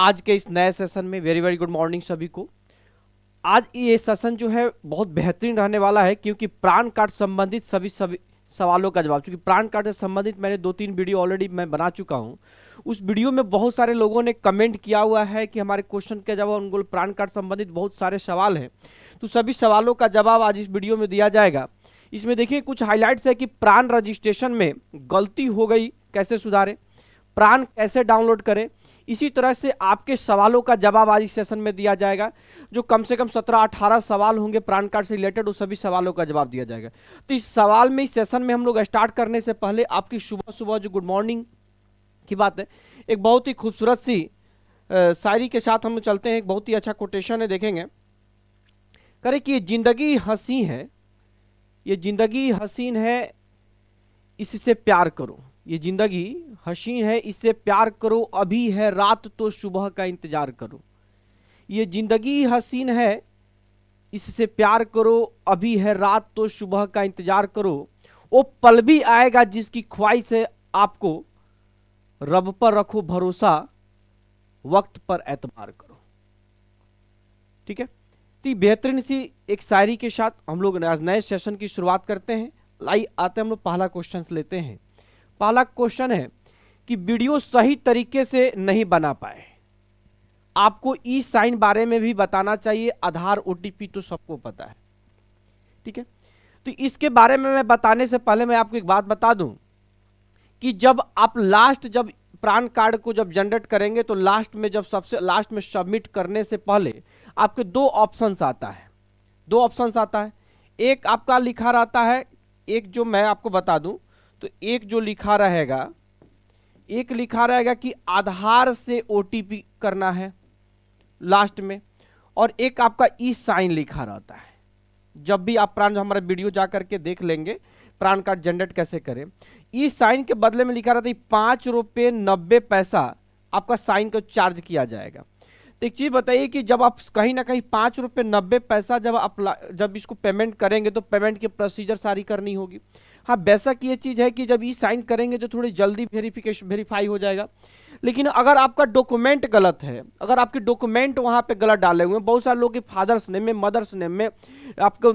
आज के इस नए सेशन में वेरी वेरी गुड मॉर्निंग सभी को। आज ये सेशन जो है बहुत बेहतरीन रहने वाला है, क्योंकि प्राण कार्ड संबंधित सभी सवालों का जवाब, क्योंकि प्राण कार्ड से संबंधित मैंने 2-3 वीडियो ऑलरेडी मैं बना चुका हूं। उस वीडियो में बहुत सारे लोगों ने कमेंट किया हुआ है कि हमारे क्वेश्चन के जवाब, उनको प्राण कार्ड संबंधित बहुत सारे सवाल हैं, तो सभी सवालों का जवाब आज इस वीडियो में दिया जाएगा। इसमें देखिए कुछ हाईलाइट्स है कि प्राण रजिस्ट्रेशन में गलती हो गई कैसे सुधारें, प्राण कैसे डाउनलोड करें। इसी तरह से आपके सवालों का जवाब आज इस सेशन में दिया जाएगा। जो कम से कम 17-18 सवाल होंगे प्राण कार्ड से रिलेटेड, उस सभी सवालों का जवाब दिया जाएगा। तो इस सवाल में, इस सेशन में हम लोग स्टार्ट करने से पहले आपकी सुबह सुबह जो गुड मॉर्निंग की बात है, एक बहुत ही खूबसूरत सी शायरी के साथ हम चलते हैं। एक बहुत ही अच्छा कोटेशन है, देखेंगे। करे कि ये जिंदगी हसीन है, ये जिंदगी हसीन है, इससे प्यार करो। ये जिंदगी हसीन है, इससे प्यार करो, अभी है रात तो सुबह का इंतजार करो। ये जिंदगी हसीन है, इससे प्यार करो, अभी है रात तो सुबह का इंतजार करो। वो पल भी आएगा जिसकी ख्वाहिश है आपको, रब पर रखो भरोसा, वक्त पर एतबार करो। ठीक है, तो बेहतरीन सी एक शायरी के साथ हम लोग आज नए सेशन की शुरुआत करते हैं। लाई आते हैं हम लोग पहला क्वेश्चन लेते हैं। पहला क्वेश्चन है कि वीडियो सही तरीके से नहीं बना पाए, आपको ई साइन बारे में भी बताना चाहिए। आधार ओटीपी तो सबको पता है, ठीक है। तो इसके बारे में मैं बताने से पहले मैं आपको एक बात बता दूं कि जब आप जब प्राण कार्ड को जब जनरेट करेंगे, तो लास्ट में, जब सबसे लास्ट में सबमिट करने से पहले आपके दो ऑप्शंस आता है। दो ऑप्शंस आता है, एक आपका लिखा रहता है, एक जो मैं आपको बता दूं, तो एक जो लिखा रहेगा, एक लिखा रहेगा कि आधार से ओटीपी करना है लास्ट में, और एक आपका ई साइन लिखा रहता है। जब भी आप प्राण, हमारा वीडियो जा करके देख लेंगे प्राण कार्ड जनरेट कैसे करें। ई साइन के बदले में लिखा रहता है 5 रुपये 90 पैसा आपका साइन को चार्ज किया जाएगा। तो एक चीज बताइए कि जब आप कहीं ना कहीं 5 रुपये 90 पैसा जब इसको पेमेंट करेंगे, तो पेमेंट की प्रोसीजर सारी करनी होगी। हाँ, बेशक ये चीज़ है कि जब ई साइन करेंगे तो थोड़ी जल्दी वेरीफाई हो जाएगा। लेकिन अगर आपका डॉक्यूमेंट गलत है, अगर आपके डॉक्यूमेंट वहाँ पे गलत डाले हुए हैं, बहुत सारे लोग के फादर्स नेम में, मदर्स नेम में, आपको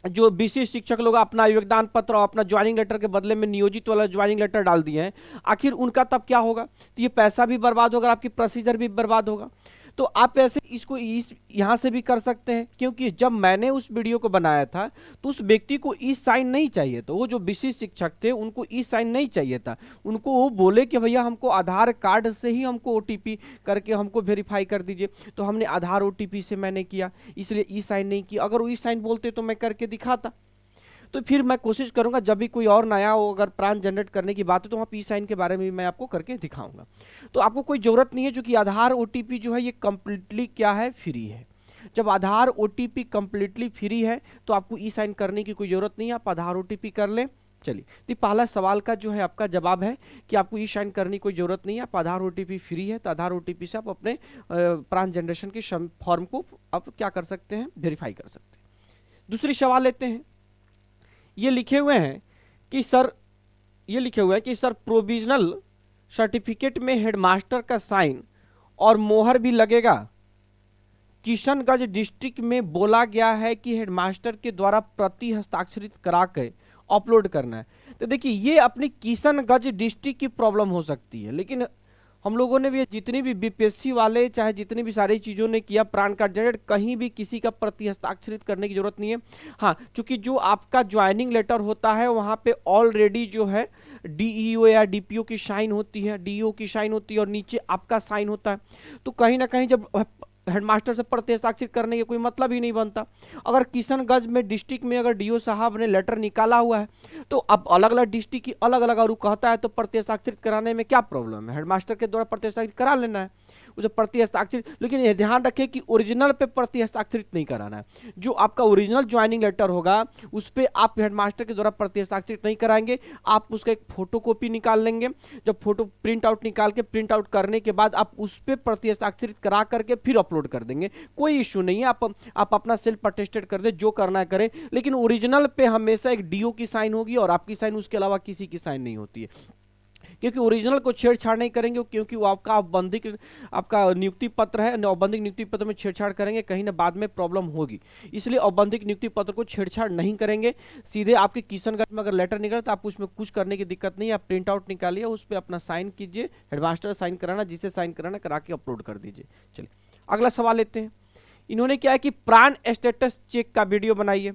जो बीसी शिक्षक लोग अपना योगदान पत्र और अपना ज्वाइनिंग लेटर के बदले में नियोजित वाला ज्वाइनिंग लेटर डाल दिए हैं, आखिर उनका तब क्या होगा? तो ये पैसा भी बर्बाद होगा, आपकी प्रोसीजर भी बर्बाद होगा। तो आप ऐसे इसको यहाँ से भी कर सकते हैं, क्योंकि जब मैंने उस वीडियो को बनाया था तो उस व्यक्ति को ई साइन नहीं चाहिए था। वो जो बीसी शिक्षक थे उनको ई साइन नहीं चाहिए था। उनको वो बोले कि भैया हमको आधार कार्ड से ही हमको ओटीपी करके हमको वेरीफाई कर दीजिए, तो हमने आधार ओटीपी से मैंने किया, इसलिए ई साइन नहीं किया। अगर वो ई साइन बोलते तो मैं करके दिखाता। तो फिर मैं कोशिश करूंगा जब भी कोई और नया हो, अगर प्राण जनरेट करने की बात है, तो वहाँ पी साइन के बारे में भी मैं आपको करके दिखाऊंगा। तो आपको कोई ज़रूरत नहीं है, क्योंकि आधार ओटीपी जो है ये कम्प्लीटली क्या है, फ्री है। जब आधार ओटीपी कम्प्लीटली फ्री है तो आपको ई साइन करने की कोई ज़रूरत नहीं है, आप आधार ओटीपी कर लें। चलिए, तो पहला सवाल का जो है आपका जवाब है कि आपको ई साइन करने की कोई ज़रूरत नहीं है, आप आधार ओटीपी फ्री है, तो आधार ओटीपी से आप अपने प्राण जनरेशन के फॉर्म को आप क्या कर सकते हैं, वेरीफाई कर सकते हैं। दूसरी सवाल लेते हैं। ये लिखे हुए हैं कि सर प्रोविजनल सर्टिफिकेट में हेडमास्टर का साइन और मोहर भी लगेगा। किशनगंज डिस्ट्रिक्ट में बोला गया है कि हेडमास्टर के द्वारा प्रति हस्ताक्षरित करा के अपलोड करना है। तो देखिए, ये अपनी किशनगंज डिस्ट्रिक्ट की प्रॉब्लम हो सकती है, लेकिन हम लोगों ने भी, जितनी भी बीपीएससी वाले, चाहे जितनी भी सारी चीज़ों ने किया प्राण कार्ड जनरेट, कहीं भी किसी का प्रति हस्ताक्षरित करने की जरूरत नहीं है। हाँ, चूंकि जो आपका ज्वाइनिंग लेटर होता है वहाँ पे ऑलरेडी जो है डीईओ या डीपीओ की साइन होती है, डीईओ की साइन होती है, और नीचे आपका साइन होता है। तो कहीं ना कहीं जब हेडमास्टर से प्रति हस्ताक्षरित करने का कोई मतलब ही नहीं बनता। अगर किशनगंज में डिस्ट्रिक्ट में अगर डीओ साहब ने लेटर निकाला हुआ है, तो अब अलग अलग डिस्ट्रिक्ट की अलग अलग और कहता है, तो प्रति हस्ताक्षरित कराने में क्या प्रॉब्लम है? हेडमास्टर के द्वारा प्रति हस्ताक्षरित करा लेना है उसे प्रति हस्ताक्षरित। लेकिन यह ध्यान रखें कि ओरिजिनल पे प्रति हस्ताक्षरित नहीं कराना है। जो आपका ओरिजिनल ज्वाइनिंग लेटर होगा उस पर आप हेडमास्टर के द्वारा प्रति हस्ताक्षरित नहीं कराएंगे, आप उसका एक फोटो कॉपी निकाल लेंगे। जब फोटो प्रिंट आउट निकाल के, प्रिंट आउट करने के बाद आप उस पर प्रति हस्ताक्षरित करा करके फिर अपलोड कर देंगे, कोई इश्यू नहीं है। आप अपना सेल्फ अटेस्टेड कर दे, जो करना है करें, लेकिन ओरिजिनल पे हमेशा एक डीओ की साइन होगी और आपकी साइन, उसके अलावा किसी की साइन नहीं होती है। क्योंकि ओरिजिनल को छेड़छाड़ नहीं करेंगे, क्योंकि वो आपका औपबंधिक आपका नियुक्ति पत्र है, औपबंधिक नियुक्ति पत्र में छेड़छाड़ करेंगे कहीं ना बाद में प्रॉब्लम होगी। इसलिए औपबंधिक नियुक्ति पत्र को छेड़छाड़ नहीं करेंगे। सीधे आपके किशनगंज में अगर लेटर निकले तो आप उसमें कुछ करने की दिक्कत नहीं है, आप प्रिंट आउट निकालिए, उस पर अपना साइन कीजिए, हेडमास्टर साइन कराना, जिसे साइन कराना करा के अपलोड कर दीजिए। चलिए अगला सवाल लेते हैं। इन्होंने क्या है कि प्राण स्टेटस चेक का वीडियो बनाइए।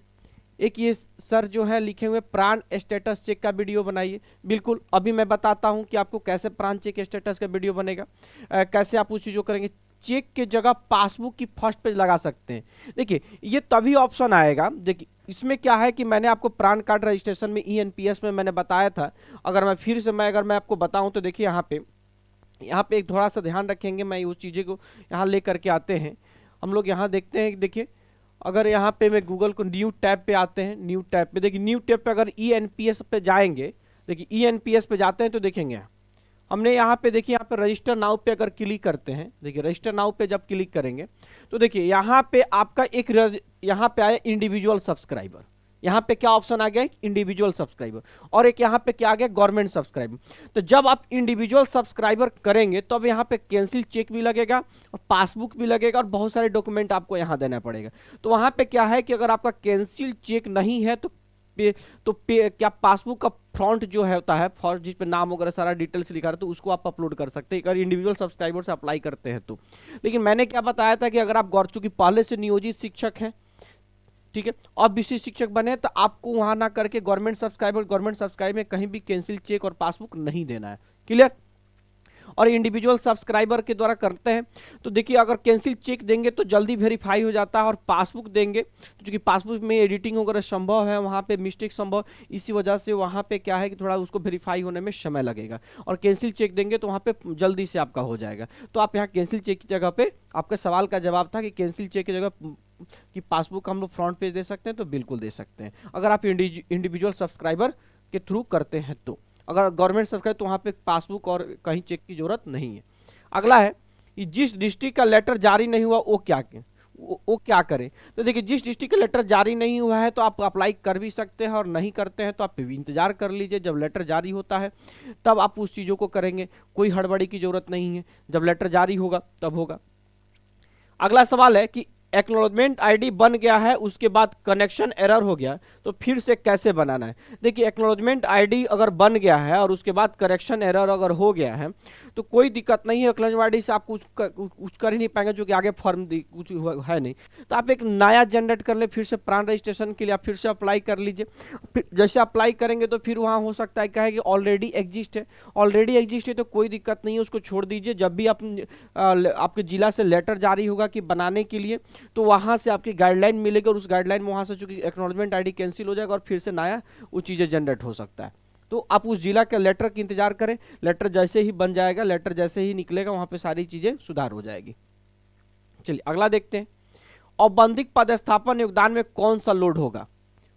एक ये सर जो है लिखे हुए प्राण स्टेटस चेक का वीडियो बनाइए। बिल्कुल, अभी मैं बताता हूं कि आपको कैसे प्राण चेक स्टेटस का वीडियो बनेगा, कैसे आप उस चीज़ को करेंगे। चेक के जगह पासबुक की फर्स्ट पेज लगा सकते हैं। देखिए ये तभी ऑप्शन आएगा, देखिए इसमें क्या है कि मैंने आपको प्राण कार्ड रजिस्ट्रेशन में ENPS में मैंने बताया था। अगर मैं फिर से अगर मैं आपको बताऊं तो देखिए यहाँ पे एक थोड़ा सा ध्यान रखेंगे, मैं उस चीज़ें को यहाँ ले करके आते हैं। हम लोग यहाँ देखते हैं, देखिए अगर यहाँ पे मैं गूगल को न्यू टैब पे आते हैं, न्यू टैब पे देखिए, न्यू टैब पे अगर ENPS पे जाएंगे, देखिए ENPS पे जाते हैं तो देखेंगे हमने यहाँ पे देखिए यहाँ पे रजिस्टर नाउ पे अगर क्लिक करते हैं, देखिए रजिस्टर नाउ पे जब क्लिक करेंगे तो देखिए यहाँ पे आपका यहाँ पे आया इंडिविजुअल सब्सक्राइबर। यहाँ पे क्या ऑप्शन आ गया, इंडिविजुअल सब्सक्राइबर, और एक यहाँ पे क्या आ गया, गवर्नमेंट सब्सक्राइबर। तो जब आप इंडिविजुअल सब्सक्राइबर करेंगे तब तो यहाँ पे कैंसिल चेक भी लगेगा और पासबुक भी लगेगा और बहुत सारे डॉक्यूमेंट आपको यहाँ देना पड़ेगा। तो वहाँ पे क्या है कि अगर आपका कैंसिल चेक नहीं है तो क्या पासबुक का फ्रंट जो है होता है फर्स्ट, जिस पे नाम वगैरह सारा डिटेल्स लिखा रहता है, तो उसको आप अपलोड कर सकते हैं अगर इंडिविजुअल सब्सक्राइबर से अप्लाई करते हैं तो। लेकिन मैंने क्या बताया था कि अगर आप चूंकि पहले से नियोजित शिक्षक हैं, ठीक है, और BC शिक्षक बने तो आपको वहां ना करके गवर्नमेंट सब्सक्राइबर में कहीं भी कैंसिल चेक और पासबुक नहीं देना है। क्लियर? और इंडिविजुअल सब्सक्राइबर के द्वारा करते हैं तो देखिए अगर कैंसिल चेक देंगे तो जल्दी वेरीफाई हो जाता है, और पासबुक देंगे तो चूंकि पासबुक में एडिटिंग वगैरह संभव है, वहाँ पे मिस्टेक संभव, इसी वजह से वहाँ पे क्या है कि थोड़ा उसको वेरीफाई होने में समय लगेगा। और कैंसिल चेक देंगे तो वहाँ पे जल्दी से आपका हो जाएगा। तो आप यहाँ कैंसिल चेक की जगह पे, आपके सवाल का जवाब था कि कैंसिल चेक की जगह कि पासबुक हम लोग फ्रंट पेज दे सकते हैं, तो बिल्कुल दे सकते हैं अगर आप इंडिविजुअल सब्सक्राइबर के थ्रू करते हैं तो। अगर गवर्नमेंट सब्सक्राइब तो वहाँ पे पासबुक और कहीं चेक की जरूरत नहीं है। अगला है कि जिस डिस्ट्रिक्ट का लेटर जारी नहीं हुआ वो क्या करें। तो देखिए जिस डिस्ट्रिक्ट का लेटर जारी नहीं हुआ है तो आप अप्लाई कर भी सकते हैं, और नहीं करते हैं तो आप इंतजार कर लीजिए, जब लेटर जारी होता है तब आप उस चीज़ों को करेंगे। कोई हड़बड़ी की जरूरत नहीं है, जब लेटर जारी होगा तब होगा। अगला सवाल है कि एक्नॉलेजमेंट आईडी बन गया है, उसके बाद कनेक्शन एरर हो गया तो फिर से कैसे बनाना है। देखिए एक्नॉलेजमेंट आईडी अगर बन गया है और उसके बाद करेक्शन एरर अगर हो गया है तो कोई दिक्कत नहीं है। एक्नॉलेजमेंट आईडी से आप कुछ कर ही नहीं पाएंगे, जो कि आगे फॉर्म कुछ है नहीं, तो आप एक नया जनरेट कर ले, फिर से प्राण रजिस्ट्रेशन के लिए आप फिर से अप्लाई कर लीजिए। फिर जैसे अप्लाई करेंगे तो फिर वहाँ हो सकता है क्या है कि ऑलरेडी एग्जिस्ट है, तो कोई दिक्कत नहीं है, उसको छोड़ दीजिए। जब भी आपके जिला से लेटर जारी होगा कि बनाने के लिए तो वहां से आपकी गाइडलाइन मिलेगी, और उस गाइडलाइन में वहां से चूंकि एक्नॉलेजमेंट आईडी कैंसिल हो जाएगा और फिर से नया वो चीज़ें जनरेट हो सकता है। तो आप उस जिला के लेटर का इंतजार करें, लेटर जैसे ही बन जाएगा, लेटर जैसे ही निकलेगा वहां पे सारी चीज़ें सुधार हो जाएगी। चलिए अगला देखते हैं, औपबंधिक पदस्थापन योगदान में कौन सा लोड होगा।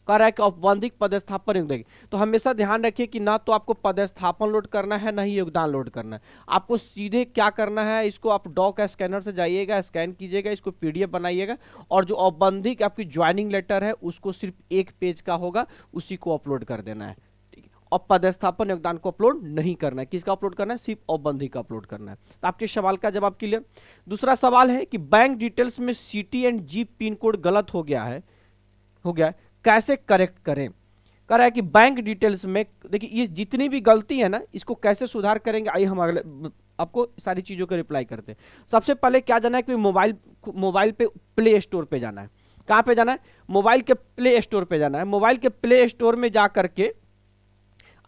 कह रहा है कि औपबंधिक पदस्थापन योगदान, तो हमेशा ध्यान रखिए कि ना तो आपको पदस्थापन लोड करना है, ना ही योगदान लोड करना है। आपको सीधे क्या करना है, इसको आप डॉक स्कैनर से जाइएगा, स्कैन कीजिएगा, इसको PDF बनाइएगा, और जो औपबंधिक आपकी ज्वाइनिंग लेटर है उसको सिर्फ 1 पेज का होगा, उसी को अपलोड कर देना है। ठीक है, और पदस्थापन योगदान को अपलोड नहीं करना है। किसका अपलोड करना है, सिर्फ औपबंधिक का अपलोड करना है। तो आपके सवाल का जवाब क्लियर। दूसरा सवाल है कि बैंक डिटेल्स में city and jeep pin code गलत हो गया है, कैसे करेक्ट करें। कह रहा है कि बैंक डिटेल्स में देखिए ये जितनी भी गलती है ना, इसको कैसे सुधार करेंगे, आइए हम अगले आपको सारी चीजों का रिप्लाई करते हैं। सबसे पहले क्या जाना है कि मोबाइल पे प्ले स्टोर पे जाना है। कहाँ पे जाना है, मोबाइल के प्ले स्टोर पे जाना है। मोबाइल के प्ले स्टोर में जा करके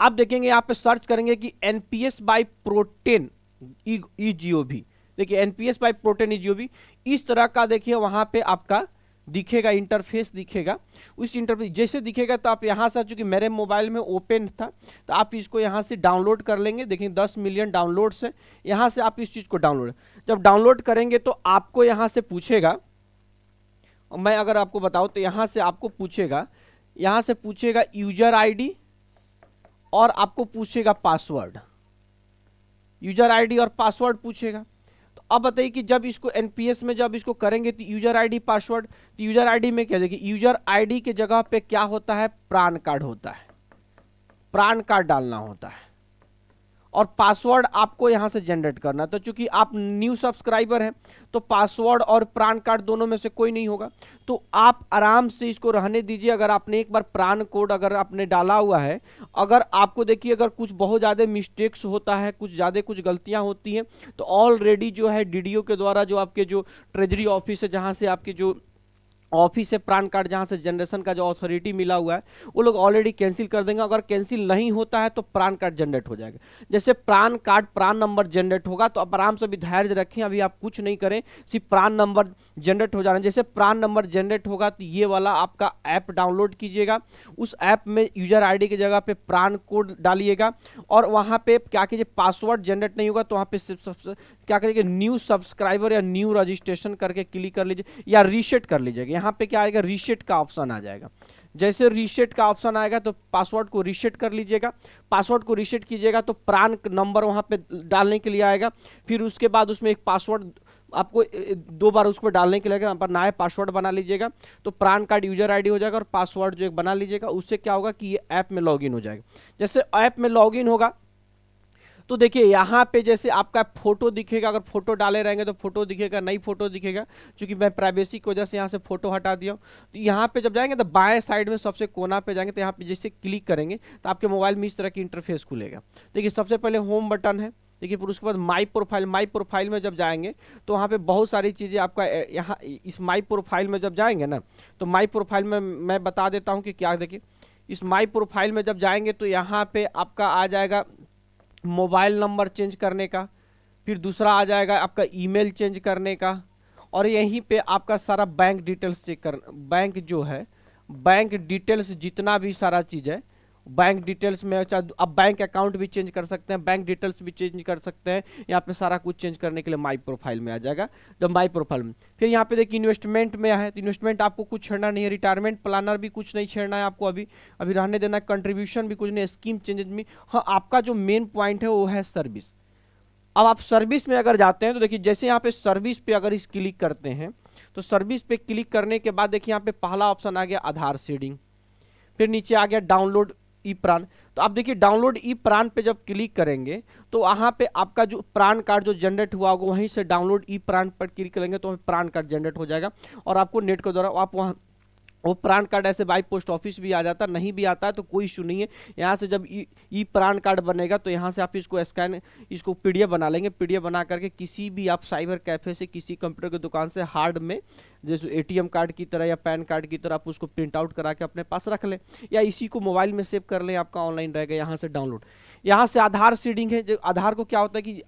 आप देखेंगे, यहाँ पे सर्च करेंगे कि NPS बाई प्रोटेन EGOV। देखिए NPS बाई प्रोटेन EGOV इस तरह का देखिए वहां पे आपका दिखेगा, इंटरफेस दिखेगा। उस इंटरफेस जैसे दिखेगा तो आप यहाँ से, चूंकि मेरे मोबाइल में ओपन था तो आप इसको यहाँ से डाउनलोड कर लेंगे। देखिए 10 मिलियन डाउनलोड्स है, यहाँ से आप इस चीज़ को डाउनलोड, जब डाउनलोड करेंगे तो आपको यहाँ से पूछेगा, मैं अगर आपको बताऊँ तो यहाँ से आपको पूछेगा, यूजर ID और आपको पूछेगा पासवर्ड, यूजर ID और पासवर्ड पूछेगा। अब बताइए कि जब इसको NPS में जब इसको करेंगे तो यूजर ID पासवर्ड, तो यूजर ID में क्या, देखिए यूजर ID के जगह पे क्या होता है, प्राण कार्ड होता है, प्राण कार्ड डालना होता है। और पासवर्ड आपको यहाँ से जनरेट करना है। तो चूंकि आप न्यू सब्सक्राइबर हैं तो पासवर्ड और प्रान कार्ड दोनों में से कोई नहीं होगा, तो आप आराम से इसको रहने दीजिए। अगर आपने एक बार प्रान कोड अगर आपने डाला हुआ है, अगर आपको देखिए अगर कुछ बहुत ज़्यादा मिस्टेक्स होता है, कुछ ज़्यादा कुछ गलतियाँ होती हैं, तो ऑलरेडी जो है डीडीओ के द्वारा जो आपके जो ट्रेजरी ऑफिस है, जहाँ से आपके जो ऑफिस है प्रान कार्ड जहां से जनरेशन का जो अथॉरिटी मिला हुआ है, वो लोग ऑलरेडी कैंसिल कर देंगे। अगर कैंसिल नहीं होता है तो प्रान कार्ड जनरेट हो जाएगा। जैसे प्रान कार्ड प्रान नंबर जनरेट होगा तो आप आराम से भी धैर्य रखें, अभी आप कुछ नहीं करें, सिर्फ प्रान नंबर जनरेट हो जाना। जैसे प्रान नंबर जनरेट होगा तो ये वाला आपका ऐप डाउनलोड कीजिएगा, उस ऐप में यूजर आईडी की जगह पे प्रान कोड डालिएगा और वहां पे क्या कीजिए, पासवर्ड जनरेट नहीं होगा तो वहां पे क्या करिएगा, न्यू सब्सक्राइबर या न्यू रजिस्ट्रेशन करके क्लिक कर लीजिए या रीसेट कर लीजिएगा। यहाँ पे क्या आएगा, रीसेट का ऑप्शन आ जाएगा। जैसे रीसेट का ऑप्शन आएगा तो पासवर्ड को रीसेट कर लीजिएगा। पासवर्ड को रीसेट कीजिएगा तो प्रान नंबर वहां पे डालने के लिए आएगा। फिर उसके बाद उसमें एक पासवर्ड आपको 2 बार उसको डालने के लिए पर नया पासवर्ड बना लीजिएगा। तो प्रान कार्ड यूजर आईडी हो जाएगा और पासवर्ड जो एक बना लीजिएगा। उससे क्या होगा कि ये ऐप में लॉगिन हो जाएगा। जैसे ऐप में लॉगिन होगा तो देखिए यहाँ पे जैसे आपका फोटो दिखेगा, अगर फोटो डाले रहेंगे तो फोटो दिखेगा, नई फोटो दिखेगा। क्योंकि मैं प्राइवेसी की वजह से यहाँ से फोटो हटा दिया हूँ। तो यहाँ पे जब जाएंगे तो बाएं साइड में सबसे कोना पे जाएंगे तो यहाँ पे जैसे क्लिक करेंगे तो आपके मोबाइल में इस तरह की इंटरफेस खुलेगा। देखिए सबसे पहले होम बटन है, देखिए फिर उसके बाद माई प्रोफाइल में जब जाएंगे तो वहाँ पे बहुत सारी चीज़ें आपका यहाँ इस माई प्रोफाइल में जब जाएंगे ना, तो माई प्रोफाइल में मैं बता देता हूँ कि क्या। देखिए इस माई प्रोफाइल में जब जाएंगे तो यहाँ पे आपका आ जाएगा मोबाइल नंबर चेंज करने का, फिर दूसरा आ जाएगा आपका ईमेल चेंज करने का, और यहीं पे आपका सारा बैंक डिटेल्स चेक कर, बैंक जो है बैंक डिटेल्स जितना भी सारा चीज़ है बैंक डिटेल्स में, चाहे अब बैंक अकाउंट भी चेंज कर सकते हैं, बैंक डिटेल्स भी चेंज कर सकते हैं। यहाँ पे सारा कुछ चेंज करने के लिए माई प्रोफाइल में आ जाएगा। जब माई प्रोफाइल में फिर यहाँ पे देखिए इन्वेस्टमेंट में है, तो इन्वेस्टमेंट आपको कुछ छेड़ना नहीं है, रिटायरमेंट प्लानर भी कुछ नहीं छेड़ना है आपको, अभी रहने देना है, कंट्रीब्यूशन भी कुछ नहीं, स्कीम चेंजेस में। हाँ, आपका जो मेन पॉइंट है वो है सर्विस। अब आप सर्विस में अगर जाते हैं तो देखिए जैसे यहाँ पे सर्विस पे अगर इस क्लिक करते हैं तो सर्विस पे क्लिक करने के बाद देखिए यहाँ पे पहला ऑप्शन आ गया आधार सीडिंग, फिर नीचे आ गया डाउनलोड ई प्रान। तो आप देखिए डाउनलोड ई प्रान पे जब क्लिक करेंगे तो वहाँ पे आपका जो प्रान कार्ड जो जनरेट हुआ होगा वहीं से डाउनलोड ई प्रान पर क्लिक करेंगे तो प्रान कार्ड जनरेट हो जाएगा और आपको नेट के द्वारा आप वहाँ वो प्रान कार्ड ऐसे बाई पोस्ट ऑफिस भी आ जाता है, नहीं भी आता है तो कोई इशू नहीं है। यहाँ से जब ई प्रान कार्ड बनेगा तो यहाँ से आप इसको स्कैन, इसको पीडीएफ बना लेंगे। पीडीएफ बना करके किसी भी आप साइबर कैफे से, किसी कंप्यूटर की दुकान से हार्ड में, जैसे एटीएम कार्ड की तरह या पैन कार्ड की तरह, आप उसको प्रिंट आउट करा के अपने पास रख लें या इसी को मोबाइल में सेव कर लें, आपका ऑनलाइन रहेगा। यहाँ से डाउनलोड, यहाँ से आधार सीडिंग है। जो आधार को क्या होता है कि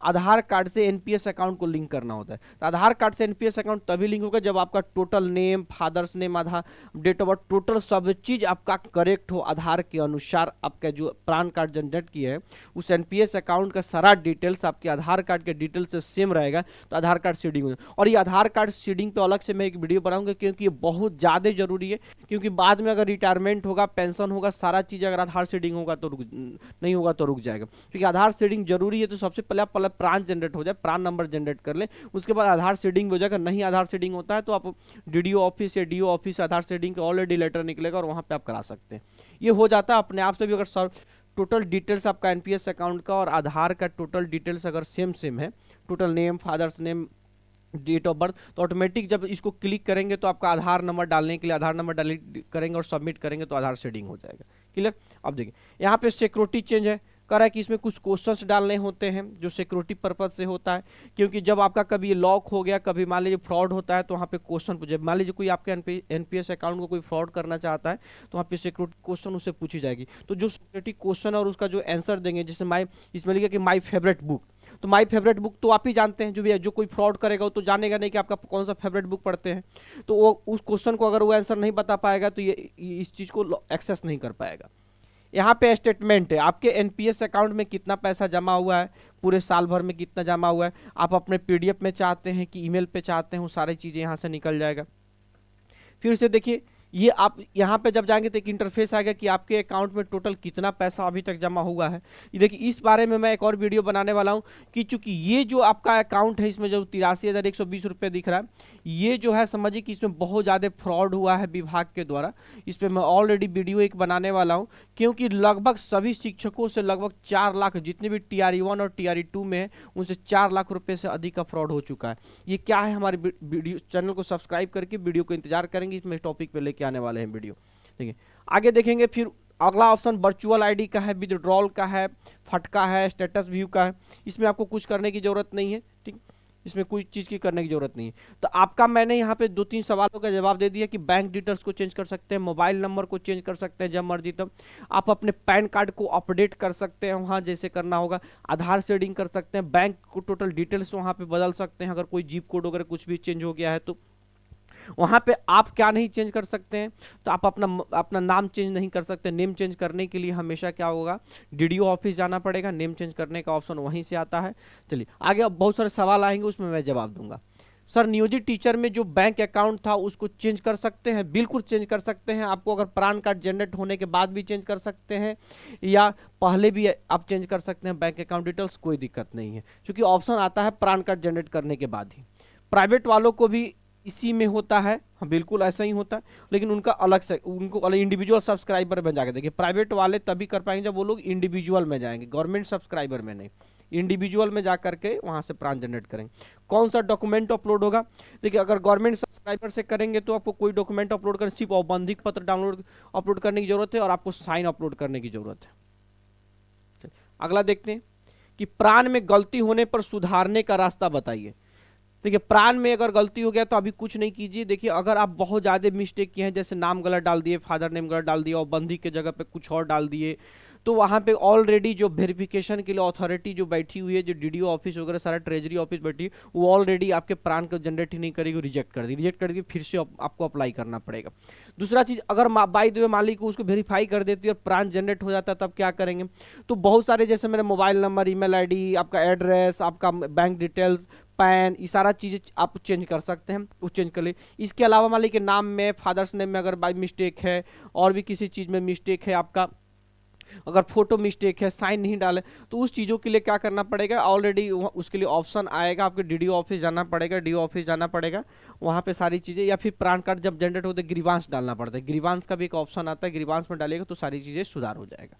आधार कार्ड से एनपीएस अकाउंट को लिंक करना होता है। तो आधार कार्ड से एनपीएस अकाउंट तभी लिंक होगा जब आपका total name, father's name, Aadhaar date of birth, total सब चीज आपका करेक्ट हो, आधार के अनुसार आपका जो प्रान कार्ड जनरेट किया है उस एनपीएस अकाउंट का सारा डिटेल्स आपके आधार कार्ड के डिटेल से सेम रहेगा तो आधार कार्ड सीडिंग हो। और ये आधार कार्ड सीडिंग पे अलग से मैं एक वीडियो बनाऊंगा क्योंकि ये बहुत ज़्यादा जरूरी है। क्योंकि बाद में अगर रिटायरमेंट होगा, पेंशन होगा, सारा चीज़ अगर आधार सीडिंग होगा तो नहीं होगा तो रुक जाएगा। क्योंकि आधार सीडिंग जरूरी है। तो सबसे पहले प्रान जनरेट हो जाए, प्रान नंबर जनरेट कर ले, उसके बाद आधार सीडिंग हो जाएगा। नहीं आधार सीडिंग होता है तो आप डीडीओ ऑफिस या डीओ ऑफिस आधार सीडिंग के ऑलरेडी लेटर निकलेगा और वहां पे आप करा सकते हैं। ये हो जाता है अपने आप से भी। अगर टोटल डिटेल्स आपका एनपीएस अकाउंट का और आधार का टोटल डिटेल्स अगर सेम है, total name, father's name, date of birth, तो ऑटोमेटिक जब इसको क्लिक करेंगे तो आपका आधार नंबर डालने के लिए आधार नंबर डाल करेंगे और सबमिट करेंगे तो आधार सीडिंग हो जाएगा। क्लियर। अब देखिए यहाँ पे सिक्योरिटी चेंज है, कह रहा है कि इसमें कुछ क्वेश्चंस डालने होते हैं जो सिक्योरिटी पर्पज से होता है। क्योंकि जब आपका कभी लॉक हो गया, कभी मान लीजिए फ्रॉड होता है तो वहाँ पे क्वेश्चन पूछे। मान लीजिए कोई आपके एनपीएस अकाउंट को कोई फ्रॉड करना चाहता है तो वहाँ पे सिक्योरिटी क्वेश्चन उससे पूछी जाएगी। तो जो सिक्योरिटी क्वेश्चन और उसका जो आंसर देंगे, जैसे इसमें लिखा कि माई फेवरेट बुक, तो माई फेवरेट बुक तो आप ही जानते हैं, जो भी है, जो कोई फ्रॉड करेगा वो तो जानेगा नहीं कि आपका कौन सा फेवरेट बुक पढ़ते हैं। तो वो उस क्वेश्चन को अगर वो आंसर नहीं बता पाएगा तो ये इस चीज़ को एक्सेस नहीं कर पाएगा। यहाँ पे स्टेटमेंट है, आपके एनपीएस अकाउंट में कितना पैसा जमा हुआ है, पूरे साल भर में कितना जमा हुआ है, आप अपने पीडीएफ में चाहते हैं कि ईमेल पे चाहते हैं, वो सारी चीज़ें यहाँ से निकल जाएगा। फिर से देखिए ये आप यहाँ पे जब जाएंगे तो एक इंटरफेस आएगा कि आपके अकाउंट में टोटल कितना पैसा अभी तक जमा हुआ है। ये देखिए, इस बारे में मैं एक और वीडियो बनाने वाला हूँ कि चूंकि ये जो आपका अकाउंट है, इसमें जो 83,120 रुपये दिख रहा है, ये जो है समझिए कि इसमें बहुत ज़्यादा फ्रॉड हुआ है विभाग के द्वारा। इस पर मैं ऑलरेडी वीडियो एक बनाने वाला हूँ, क्योंकि लगभग सभी शिक्षकों से लगभग 4 लाख, जितने भी TRE1 और TRE2 में है, उनसे 4 लाख रुपये से अधिक का फ्रॉड हो चुका है। ये क्या है, हमारे वीडियो चैनल को सब्सक्राइब करके वीडियो को इंतजार करेंगे, इसमें टॉपिक पे लेके आने वाले हैं वीडियो। ठीक है, आगे देखेंगे। फिर अगला ऑप्शन वर्चुअल आईडी का है, विदड्रॉल का है, फटका है, स्टेटस व्यू का है। इसमें आपको कुछ करने की जरूरत नहीं है। ठीक, इसमें कोई चीज़ की करने की जरूरत नहीं है। तो आपका मैंने यहाँ पे 2-3 सवालों का जवाब दे दिया कि बैंक डिटेल्स को चेंज कर सकते हैं, मोबाइल नंबर को चेंज कर सकते हैं जब मर्जी तब। आप अपने पैन कार्ड को अपडेट कर सकते हैं वहाँ जैसे करना होगा, आधार शेडिंग कर सकते हैं, बैंक को टोटल डिटेल्स वहाँ पे बदल सकते हैं। अगर कोई जीप कोड वगैरह कुछ भी चेंज हो गया है तो वहाँ पे आप क्या नहीं चेंज कर सकते हैं, तो आप अपना नाम चेंज नहीं कर सकते। नेम चेंज करने के लिए हमेशा क्या होगा, DDO ऑफिस जाना पड़ेगा। नेम चेंज करने का ऑप्शन वहीं से आता है। चलिए आगे, अब बहुत सारे सवाल आएंगे, उसमें मैं जवाब दूंगा। सर, नियोजित टीचर में जो बैंक अकाउंट था उसको चेंज कर सकते हैं? बिल्कुल चेंज कर सकते हैं। आपको अगर पैन कार्ड जनरेट होने के बाद भी चेंज कर सकते हैं या पहले भी आप चेंज कर सकते हैं बैंक अकाउंट डिटेल्स, कोई दिक्कत नहीं है, क्योंकि ऑप्शन आता है पैन कार्ड जनरेट करने के बाद ही। प्राइवेट वालों को भी इसी में होता है, हाँ बिल्कुल ऐसा ही होता है, लेकिन उनका अलग से, उनको अलग इंडिविजुअल सब्सक्राइबर में जाके देखिए। प्राइवेट वाले तभी कर पाएंगे जब वो लोग इंडिविजुअल में जाएंगे, गवर्नमेंट सब्सक्राइबर में नहीं। इंडिविजुअल में जा करके वहाँ से प्रान जनरेट करेंगे। कौन सा डॉक्यूमेंट अपलोड होगा? देखिए, अगर गवर्नमेंट सब्सक्राइबर से करेंगे तो आपको कोई डॉक्यूमेंट अपलोड करने, सिर्फ औपबंधिक पत्र अपलोड करने की जरूरत है और आपको साइन अपलोड करने की जरूरत है। अगला देखते हैं कि प्राण में गलती होने पर सुधारने का रास्ता बताइए। देखिए, प्राण में अगर गलती हो गया तो अभी कुछ नहीं कीजिए। देखिए, अगर आप बहुत ज़्यादा मिस्टेक किए हैं, जैसे नाम गलत डाल दिए, फादर नेम गलत डाल दिया और बंदी के जगह पे कुछ और डाल दिए, तो वहाँ पे ऑलरेडी जो वेरिफिकेशन के लिए अथॉरिटी जो बैठी हुई है, जो DDO ऑफिस वगैरह सारा ट्रेजरी ऑफिस बैठी है, वो ऑलरेडी आपके प्राण को जनरेट ही नहीं करेगी, रिजेक्ट कर दी। रिजेक्ट करके फिर से आपको अप्लाई करना पड़ेगा। दूसरा चीज़, अगर बाई द वे मालिक उसको वेरीफाई कर देती है और प्राण जनरेट हो जाता है, तब क्या करेंगे? तो बहुत सारे, जैसे मेरा मोबाइल नंबर, ईमेल आईडी, आपका एड्रेस, आपका बैंक डिटेल्स, पैन, ये सारा चीज़ें आप चेंज कर सकते हैं, वो चेंज कर ले। इसके अलावा मान लीजिए कि नाम में, फादर्स नेम में अगर बाई मिस्टेक है और भी किसी चीज़ में मिस्टेक है, आपका अगर फोटो मिस्टेक है, साइन नहीं डाले, तो उस चीज़ों के लिए क्या करना पड़ेगा? ऑलरेडी उसके लिए ऑप्शन आएगा, आपके DDO ऑफिस जाना पड़ेगा, DO ऑफिस जाना पड़ेगा, वहाँ पे सारी चीज़ें, या फिर पैन कार्ड जब जनरेट होते ग्रीवांस डालना पड़ता है। ग्रीवांस का भी एक ऑप्शन आता है, ग्रीवांस में डालेगा तो सारी चीज़ें सुधार हो जाएगा।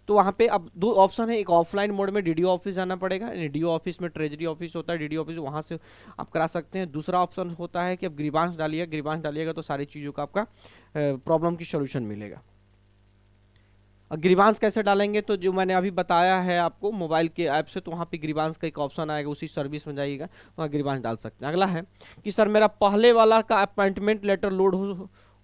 तो वहाँ पे अब 2 ऑप्शन है, एक ऑफलाइन मोड में DDO ऑफिस जाना पड़ेगा, DDO ऑफिस में ट्रेजरी ऑफिस होता है, DDO ऑफिस वहाँ से आप करा सकते हैं। दूसरा ऑप्शन होता है कि अब ग्रीवांस डालिए, ग्रीवांस डालिएगा तो सारी चीज़ों का आपका प्रॉब्लम की सोल्यूशन मिलेगा। ग्रीवांस कैसे डालेंगे? तो जो मैंने अभी बताया है आपको मोबाइल के ऐप से, तो वहाँ पे ग्रीवांस का एक ऑप्शन आएगा, उसी सर्विस में जाइएगा, वहाँ ग्रीवांस डाल सकते हैं। अगला है कि सर, मेरा पहले वाला का अपॉइंटमेंट लेटर लोड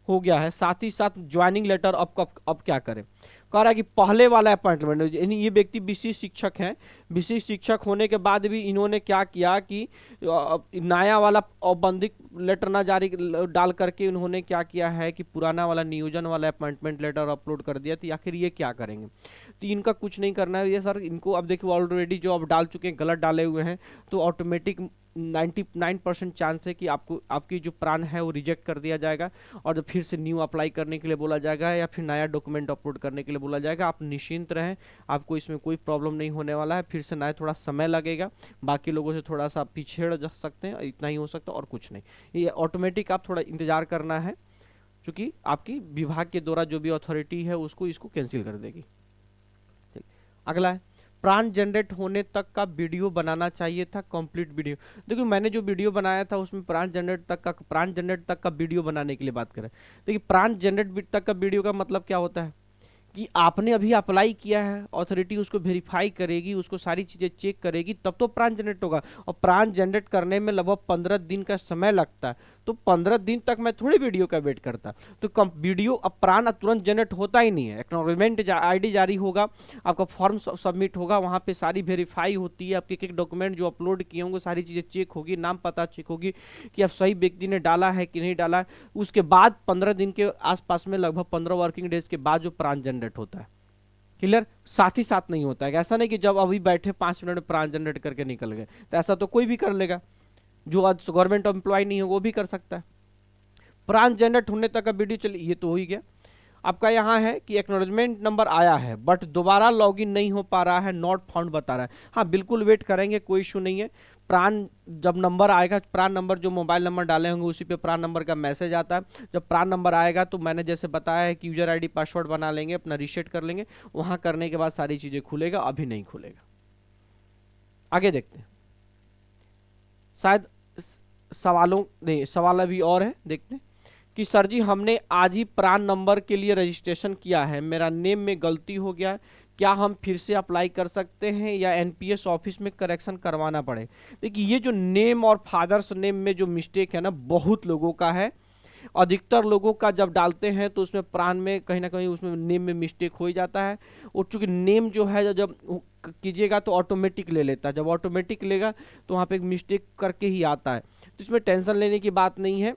हो गया है, साथ ही साथ ज्वाइनिंग लेटर, अब क्या करें? कह रहा है कि पहले वाला अपॉइंटमेंट, यानी ये व्यक्ति विशिष्ट शिक्षक हैं, विशिष्ट शिक्षक होने के बाद भी इन्होंने क्या किया कि नया वाला औपबंधिक लेटर ना जारी डाल करके उन्होंने क्या किया है कि पुराना वाला नियोजन वाला अपॉइंटमेंट लेटर अपलोड कर दिया। तो आखिर ये क्या करेंगे? तो इनका कुछ नहीं करना है ये सर, इनको अब देखिए ऑलरेडी जो अब डाल चुके हैं, गलत डाले हुए हैं, तो ऑटोमेटिक 99% चांस है कि आपकी जो प्राण है वो रिजेक्ट कर दिया जाएगा और फिर से न्यू अप्लाई करने के लिए बोला जाएगा या फिर नया डॉक्यूमेंट अपलोड करने के लिए बोला जाएगा। आप निश्चिंत रहें, आपको इसमें कोई प्रॉब्लम नहीं होने वाला है। फिर से नया थोड़ा समय लगेगा, बाकी लोगों से थोड़ा सा पीछे जा सकते हैं, इतना ही हो सकता है और कुछ नहीं। ये ऑटोमेटिक आप थोड़ा इंतजार करना है, क्योंकि आपकी विभाग के द्वारा जो भी अथॉरिटी है उसको इसको कैंसिल कर देगी। ठीक, अगला है प्राण जनरेट होने तक का वीडियो बनाना चाहिए था, कंप्लीट वीडियो। देखिए, मैंने जो वीडियो बनाया था उसमें प्राण जनरेट तक का वीडियो बनाने के लिए बात करें। देखिए, प्राण जनरेट तक का वीडियो का मतलब क्या होता है कि आपने अभी अप्लाई किया है, अथॉरिटी उसको वेरीफाई करेगी, उसको सारी चीज़ें चेक करेगी, तब तो प्राण जनरेट होगा। और प्राण जनरेट करने में लगभग 15 दिन का समय लगता है, तो 15 दिन तक मैं थोड़ी वीडियो का वेट करता। तो वीडियो अब प्राण तुरंत जनरेट होता ही नहीं है। एक्नॉलेजमेंट ID जारी होगा, आपका फॉर्म सबमिट होगा, वहाँ पे सारी वेरीफाई होती है, आपके एक डॉक्यूमेंट जो अपलोड किए होंगे सारी चीज़ें चेक होगी, नाम पता चेक होगी कि आप सही व्यक्ति ने डाला है कि नहीं डाला है। उसके बाद 15 दिन के आसपास में, लगभग 15 वर्किंग डेज के बाद जो प्राण जनरेट होता है। क्लियर? साथ ही साथ नहीं होता है, ऐसा नहीं कि जब अभी बैठे 5 मिनट में प्राण जनरेट करके निकल गए, तो ऐसा तो कोई भी कर लेगा, जो आज गवर्नमेंट एम्प्लॉय नहीं है वो भी कर सकता है। प्राण जनरेट होने तक का वीडियो चलिए, ये तो हो ही गया। आपका यहाँ है कि एक्नॉलेजमेंट नंबर आया है बट दोबारा लॉगिन नहीं हो पा रहा है, नॉट फाउंड बता रहा है। हाँ बिल्कुल वेट करेंगे, कोई इशू नहीं है। प्राण जब नंबर आएगा, प्राण नंबर जो मोबाइल नंबर डाले होंगे उसी पे प्राण नंबर का मैसेज आता है। जब प्राण नंबर आएगा तो मैंने जैसे बताया है कि यूजर आईडी पासवर्ड बना लेंगे, अपना रीसेट कर लेंगे, वहाँ करने के बाद सारी चीज़ें खुलेगा, अभी नहीं खुलेगा। आगे देखते हैं, शायद सवालों नहीं, सवाल अभी और है, देखते हैं कि सर जी हमने आज ही प्राण नंबर के लिए रजिस्ट्रेशन किया है, मेरा नेम में गलती हो गया है, क्या हम फिर से अप्लाई कर सकते हैं या एनपीएस ऑफिस में करेक्शन करवाना पड़े? देखिए ये जो नेम और फादर्स नेम में जो मिस्टेक है ना, बहुत लोगों का है। अधिकतर लोगों का जब डालते हैं तो उसमें प्राण में कहीं ना कहीं उसमें नेम में मिस्टेक हो ही जाता है। और चूंकि नेम जो है जब कीजिएगा तो ऑटोमेटिक ले लेता है, जब ऑटोमेटिक लेगा तो वहाँ पे एक मिस्टेक करके ही आता है, तो इसमें टेंशन लेने की बात नहीं है।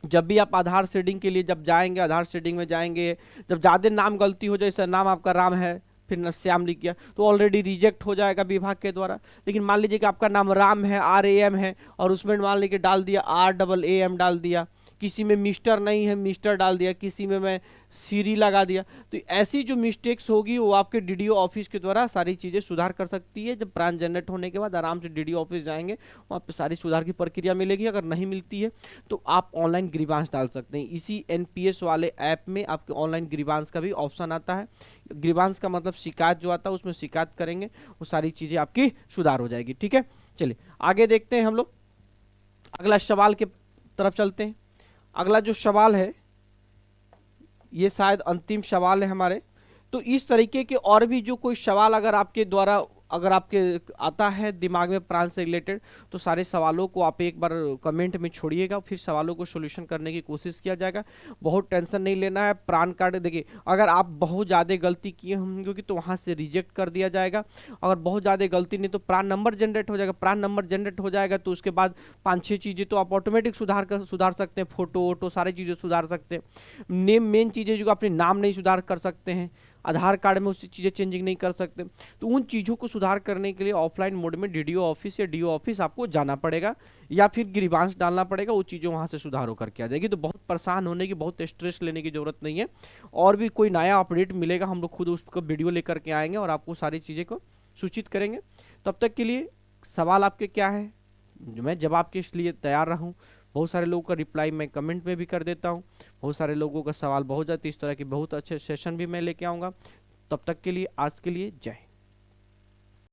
जब भी आप आधार शेडिंग के लिए जब जाएंगे, आधार शेडिंग में जाएंगे, जब ज़्यादा नाम गलती हो जाए, जैसे नाम आपका राम है फिर न श्याम लिख गया तो ऑलरेडी रिजेक्ट हो जाएगा विभाग के द्वारा। लेकिन मान लीजिए कि आपका नाम राम है, RAM है, और उसमें मान लीजिए डाल दिया RAAM डाल दिया, किसी में मिस्टर नहीं है मिस्टर डाल दिया, किसी में मैं सीरी लगा दिया, तो ऐसी जो मिस्टेक्स होगी वो आपके डीडीओ ऑफिस के द्वारा सारी चीज़ें सुधार कर सकती है। जब प्राण जनरेट होने के बाद आराम से डीडीओ ऑफिस जाएंगे, वहाँ पे सारी सुधार की प्रक्रिया मिलेगी। अगर नहीं मिलती है तो आप ऑनलाइन ग्रीवांस डाल सकते हैं। इसी एनपीएस वाले ऐप में आपके ऑनलाइन ग्रीवांस का भी ऑप्शन आता है। ग्रीवांस का मतलब शिकायत जो आता है, उसमें शिकायत करेंगे, वो सारी चीज़ें आपकी सुधार हो जाएगी। ठीक है, चलिए आगे देखते हैं हम लोग, अगला सवाल के तरफ चलते हैं। अगला जो सवाल है ये शायद अंतिम सवाल है हमारे। तो इस तरीके के और भी जो कोई सवाल अगर आपके द्वारा अगर आपके आता है दिमाग में प्राण से रिलेटेड, तो सारे सवालों को आप एक बार कमेंट में छोड़िएगा, फिर सवालों को सोल्यूशन करने की कोशिश किया जाएगा। बहुत टेंशन नहीं लेना है। प्राण कार्ड देखिए, अगर आप बहुत ज़्यादा गलती किए होंगे तो वहाँ से रिजेक्ट कर दिया जाएगा। अगर बहुत ज़्यादा गलती नहीं तो प्राण नंबर जनरेट हो जाएगा। प्राण नंबर जनरेट हो जाएगा तो उसके बाद 5-6 चीज़ें तो आप ऑटोमेटिक सुधार सकते हैं, फोटो वोटो सारी चीज़ें सुधार सकते हैं। नेम मेन चीज़ें जो अपने नाम नहीं सुधार कर सकते हैं, आधार कार्ड में उसकी चीज़ें चेंजिंग नहीं कर सकते, तो उन चीज़ों को सुधार करने के लिए ऑफलाइन मोड में डीडीओ ऑफिस या डीओ ऑफिस आपको जाना पड़ेगा या फिर ग्रीवांस डालना पड़ेगा। वो चीज़ें वहाँ से सुधार होकर के आ जाएगी। तो बहुत परेशान होने की, बहुत स्ट्रेस लेने की ज़रूरत नहीं है। और भी कोई नया अपडेट मिलेगा, हम लोग खुद उसको वीडियो लेकर के आएंगे और आपको सारी चीज़ें को सूचित करेंगे। तब तक के लिए सवाल आपके क्या है, मैं जवाब के लिए तैयार रहूँ। बहुत सारे लोगों का रिप्लाई मैं कमेंट में भी कर देता हूँ। बहुत सारे लोगों का सवाल बहुत ज़्यादा, इस तरह के बहुत अच्छे सेशन भी मैं लेके आऊँगा। तब तक के लिए आज के लिए जय हिंद।